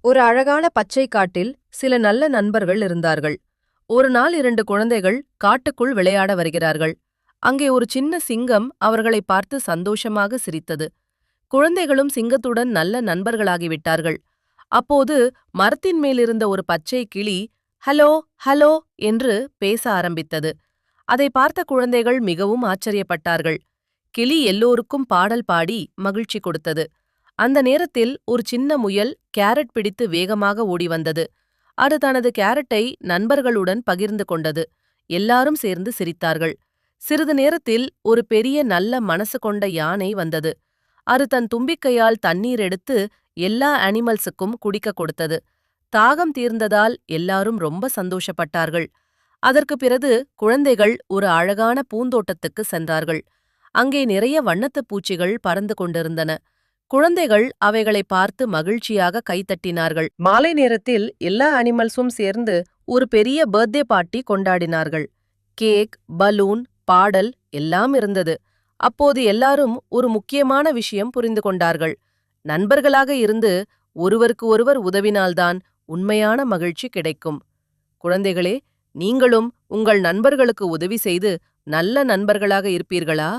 ஒரு அழகான பச்சை காட்டில் சில நல்ல நண்பர்கள் இருந்தார்கள். ஒரு நாள் 2 குழந்தைகள் காட்டுக்குள் விளையாட வருகிறார்கள். அங்கே ஒரு சின்ன சிங்கம் அவர்களை பார்த்து சந்தோஷமாக சிரித்தது. குழந்தைகளும் சிங்கத்துடன் நல்ல நண்பர்களாகிவிட்டார்கள். அப்போது மரத்தின் மேலிருந்த ஒரு பச்சை கிளி ஹலோ ஹலோ என்று பேச ஆரம்பித்தது. அதை பார்த்த குழந்தைகள் மிகவும் ஆச்சரியப்பட்டார்கள். கிளி எல்லோருக்கும் பாடல் பாடி மகிழ்ச்சி கொடுத்தது. அந்த நேரத்தில் ஒரு சின்ன முயல் கேரட் பிடித்து வேகமாக ஓடி வந்தது. அது தனது கேரட்டை நண்பர்களுடன் பகிர்ந்து கொண்டது. எல்லாரும் சேர்ந்து சிரித்தார்கள். சிறிது நேரத்தில் ஒரு பெரிய நல்ல மனசு கொண்ட யானை வந்தது. அது தன் தும்பிக்கையால் தண்ணீர் எடுத்து எல்லா அனிமல்ஸுக்கும் குடிக்க கொடுத்தது. தாகம் தீர்ந்ததால் எல்லாரும் ரொம்ப சந்தோஷப்பட்டார்கள். அதற்கு பிறகு குழந்தைகள் ஒரு அழகான பூந்தோட்டத்துக்கு சென்றார்கள். அங்கே நிறைய வண்ணத்துப் பூச்சிகள் பறந்து கொண்டிருந்தன. குழந்தைகள் அவைகளை பார்த்து மகிழ்ச்சியாக கைத்தட்டினார்கள். மாலை நேரத்தில் எல்லா அனிமல்ஸும் சேர்ந்து ஒரு பெரிய பர்த்டே பார்ட்டி கொண்டாடினார்கள். கேக், பலூன், பாடல் எல்லாம் இருந்தது. அப்போது எல்லாரும் ஒரு முக்கியமான விஷயம் புரிந்து கொண்டார்கள். நண்பர்களாக இருந்து ஒருவருக்கு ஒருவர் உதவினால்தான் உண்மையான மகிழ்ச்சி கிடைக்கும். குழந்தைகளே, நீங்களும் உங்கள் நண்பர்களுக்கு உதவி செய்து நல்ல நண்பர்களாக இருப்பீர்களா?